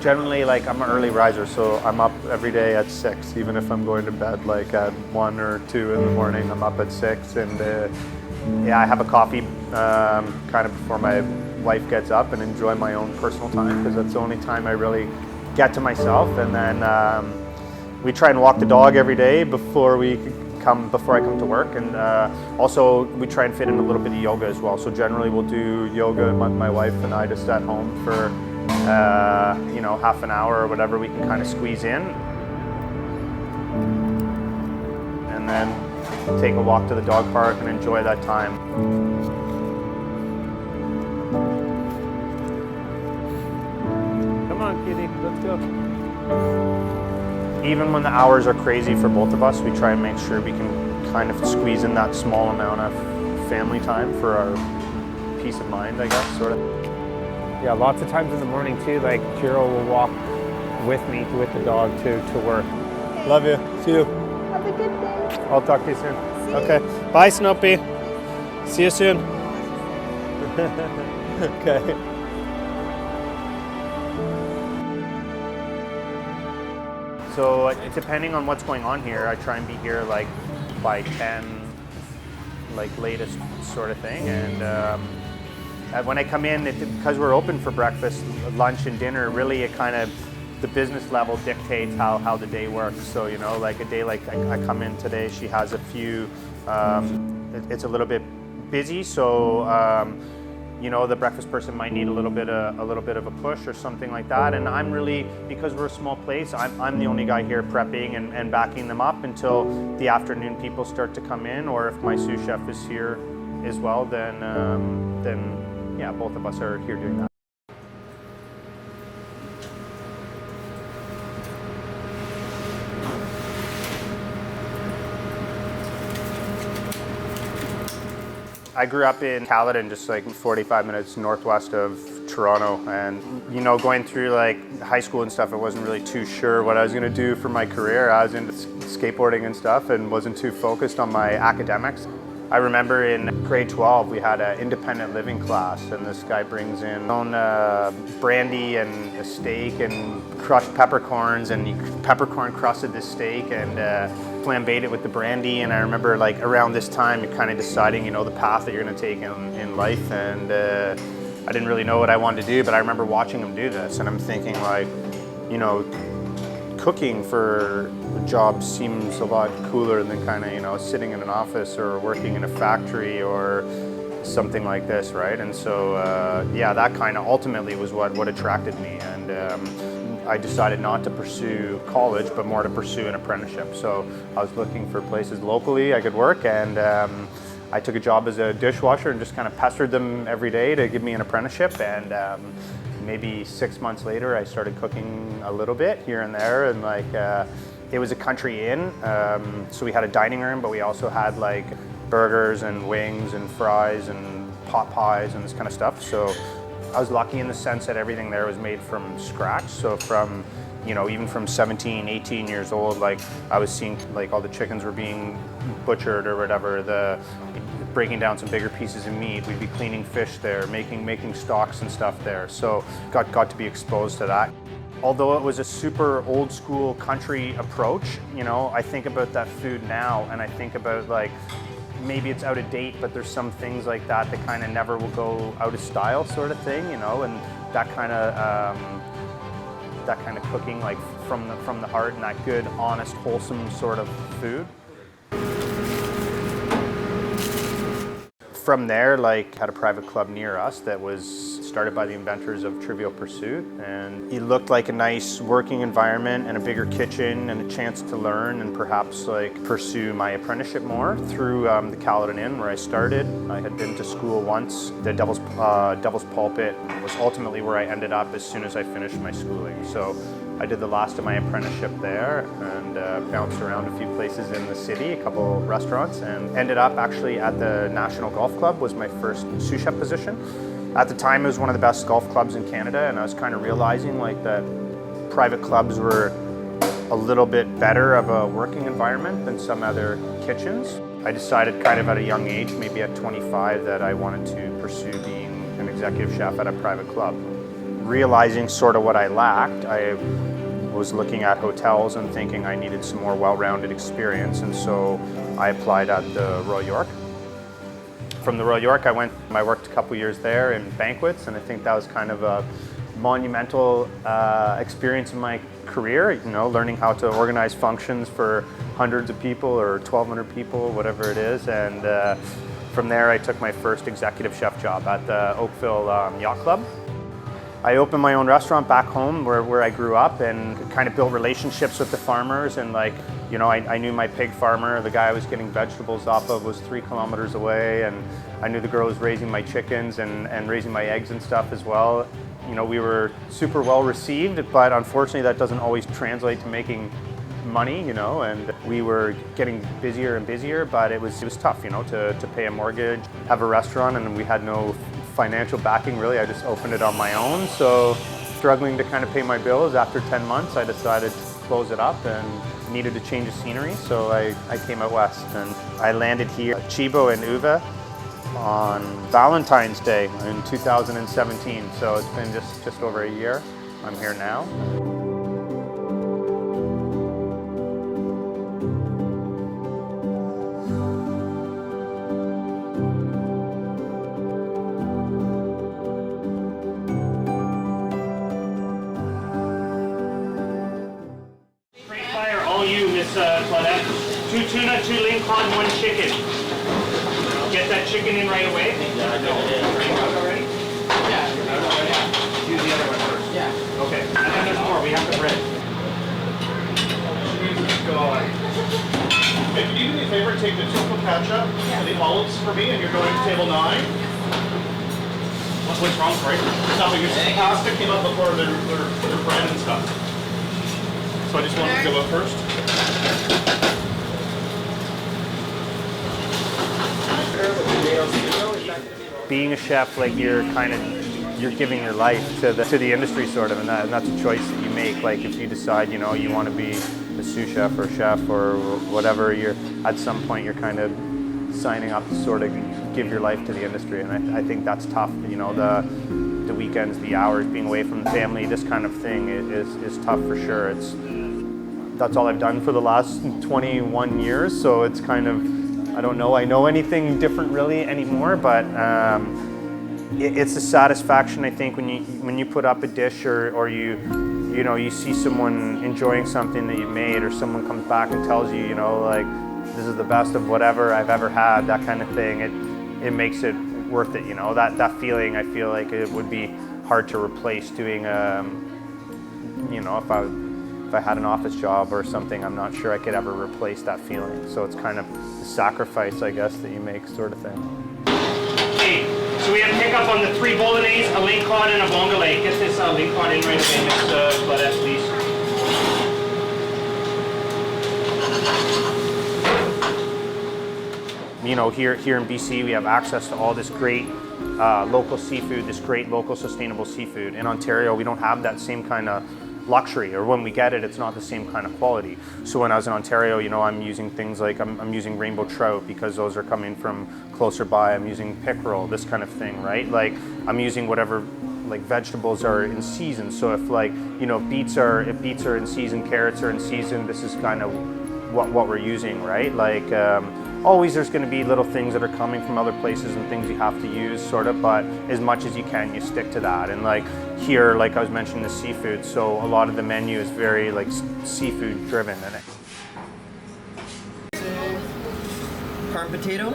Generally, like, I'm an early riser, so I'm up every day at 6, even if I'm going to bed like at 1 or 2 in the morning. I'm up at 6, and yeah, I have a coffee kind of before my wife gets up, and enjoy my own personal time, because that's the only time I really get to myself. And then we try and walk the dog every day before I come to work, and also we try and fit in a little bit of yoga as well. So generally we'll do yoga, my wife and I, just at home for you know, half an hour or whatever we can kind of squeeze in, and then take a walk to the dog park and enjoy that time. Come on, kitty, let's go. Even when the hours are crazy for both of us, we try and make sure we can kind of squeeze in that small amount of family time for our peace of mind, I guess, sort of. Yeah, lots of times in the morning too, like Jiro will walk with me, with the dog to work. Love you. See you. Have a good day. I'll talk to you soon. Okay. Bye, Snoopy. See you soon. Okay. So depending on what's going on here, I try and be here like by 10, like latest sort of thing. And when I come in, because we're open for breakfast, lunch, and dinner, really it kind of, the business level dictates how the day works. So, you know, like a day like I come in today, she has a few, it's a little bit busy, so you know, the breakfast person might need a little bit of a push or something like that. And I'm really, because we're a small place, I'm the only guy here prepping and backing them up until the afternoon people start to come in, or if my sous chef is here as well, then yeah, both of us are here doing that. I grew up in Caledon, just like 45 minutes northwest of Toronto, and you know, going through like high school and stuff, I wasn't really too sure what I was going to do for my career. I was into skateboarding and stuff and wasn't too focused on my academics. I remember in grade 12 we had an independent living class, and this guy brings in his own brandy and a steak and crushed peppercorns, and he peppercorn crusted the steak and flambéed it with the brandy. And I remember, like, around this time you're kind of deciding, you know, the path that you're going to take in life, and I didn't really know what I wanted to do, but I remember watching him do this, and I'm thinking, like, you know, cooking for a job seems a lot cooler than kind of, you know, sitting in an office or working in a factory or something like this, right? And so yeah, that kind of ultimately was what attracted me, and I decided not to pursue college, but more to pursue an apprenticeship. So I was looking for places locally I could work, and I took a job as a dishwasher and just kind of pestered them every day to give me an apprenticeship. And maybe 6 months later, I started cooking a little bit here and there, and like it was a country inn, so we had a dining room, but we also had like burgers and wings and fries and pot pies and this kind of stuff. So I was lucky in the sense that everything there was made from scratch. So from, you know, even from 17, 18 years old, like I was seeing like all the chickens were being butchered or whatever, breaking down some bigger pieces of meat. We'd be cleaning fish there, making stocks and stuff there. So got to be exposed to that. Although it was a super old school country approach, you know, I think about that food now, and I think about, like, maybe it's out of date, but there's some things like that kind of never will go out of style, sort of thing, you know, and that kind of cooking, like from the heart, and that good, honest, wholesome sort of food. From there, like, had a private club near us that was started by the inventors of Trivial Pursuit, and it looked like a nice working environment and a bigger kitchen and a chance to learn and perhaps like pursue my apprenticeship more through the Caledon Inn where I started. I had been to school once. The Devil's Pulpit was ultimately where I ended up as soon as I finished my schooling. So I did the last of my apprenticeship there and bounced around a few places in the city, a couple restaurants, and ended up actually at the National Golf Club was my first sous chef position. At the time, it was one of the best golf clubs in Canada, and I was kind of realizing like that private clubs were a little bit better of a working environment than some other kitchens. I decided kind of at a young age, maybe at 25, that I wanted to pursue being an executive chef at a private club. realizing sort of what I lacked. I was looking at hotels and thinking I needed some more well-rounded experience, and so I applied at the Royal York. From the Royal York, I worked a couple years there in banquets, and I think that was kind of a monumental experience in my career, you know, learning how to organize functions for hundreds of people or 1,200 people, whatever it is. And from there, I took my first executive chef job at the Oakville Yacht Club. I opened my own restaurant back home where I grew up, and kind of built relationships with the farmers. And like, you know, I knew my pig farmer. The guy I was getting vegetables off of was 3 kilometers away, and I knew the girl who was raising my chickens and raising my eggs and stuff as well. You know, we were super well received, but unfortunately that doesn't always translate to making money, you know, and we were getting busier and busier, but it was tough, you know, to pay a mortgage, have a restaurant, and we had no financial backing really. I just opened it on my own, so struggling to kind of pay my bills. After 10 months I decided to close it up and needed a change of scenery, so I came out west, and I landed here at Chibo in Uva on Valentine's Day in 2017, so it's been just over a year. I'm here now. Claudette. 2 tuna, 2 ling cod, 1 chicken. Get that chicken in right away. Yeah, I know. Already? Yeah. Do the other one first. Yeah. Okay. And then there's more. We have the bread. Hey, can you do me a favor and take the tofu ketchup and the olives for me, and you're going to table 9? What's wrong, sorry? Nothing. The pasta came up before their bread and stuff. So I just wanted to go up first. Being a chef, like you're giving your life to the industry sort of, and that's a choice that you make. Like if you decide, you know, you want to be a sous chef or chef or whatever, at some point you're kind of signing up to sort of give your life to the industry, and I think that's tough. You know, the weekends, the hours, being away from the family, this kind of thing is tough for sure. That's all I've done for the last 21 years, so it's kind of, I don't know I know anything different really anymore, but it's a satisfaction, I think, when you put up a dish or you know, you see someone enjoying something that you made, or someone comes back and tells you, you know, like, this is the best of whatever I've ever had, that kind of thing. It makes it worth it, you know. That feeling, I feel like it would be hard to replace doing, you know, if I had an office job or something, I'm not sure I could ever replace that feeling. So it's kind of the sacrifice, I guess, that you make, sort of thing. Okay, so we have pickup on the 3 bolognese, a ling cod, and a vongole. Get this ling cod in right away, Miss Claudette, please. You know, here in BC, we have access to all this great local seafood, this great local sustainable seafood. In Ontario, we don't have that same kind of luxury, or when we get it, it's not the same kind of quality. So when I was in Ontario, you know, I'm using things like, I'm using rainbow trout because those are coming from closer by. I'm using pickerel, this kind of thing, right? Like, I'm using whatever, like, vegetables are in season. So if, like, you know, if beets are in season, carrots are in season, this is kind of what we're using, right? Like, always there's going to be little things that are coming from other places and things you have to use, sort of, but as much as you can, you stick to that. And like here, like I was mentioning, the seafood, so a lot of the menu is very like seafood driven in it. Carb potato.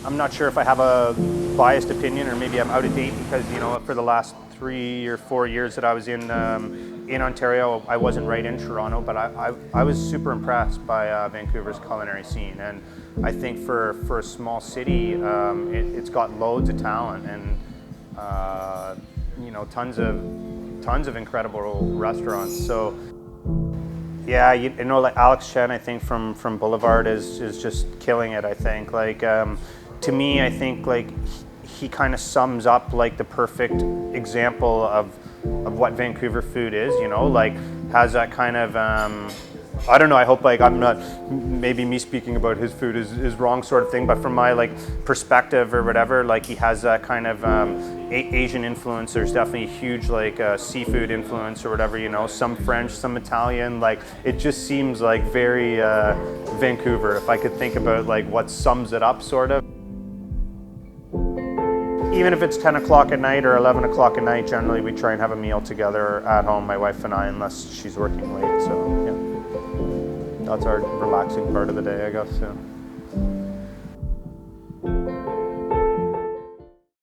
I'm not sure if I have a biased opinion, or maybe I'm out of date, because, you know, for the last 3 or 4 years that I was in Ontario, I wasn't right in Toronto, but I was super impressed by Vancouver's culinary scene. And I think for a small city, it's got loads of talent and you know, tons of incredible restaurants. So yeah, you know, like Alex Chen, I think from Boulevard is just killing it. I think, like, to me, I think like he kind of sums up like the perfect example of what Vancouver food is, you know, like has that kind of I don't know, I hope like I'm not, maybe me speaking about his food is wrong sort of thing, but from my like perspective or whatever, like he has that kind of Asian influence. There's definitely a huge like seafood influence or whatever, you know, some French, some Italian, like it just seems like very Vancouver, if I could think about like what sums it up sort of. Even if it's 10 o'clock at night or 11 o'clock at night, generally we try and have a meal together at home, my wife and I, unless she's working late, so yeah. That's our relaxing part of the day, I guess, yeah.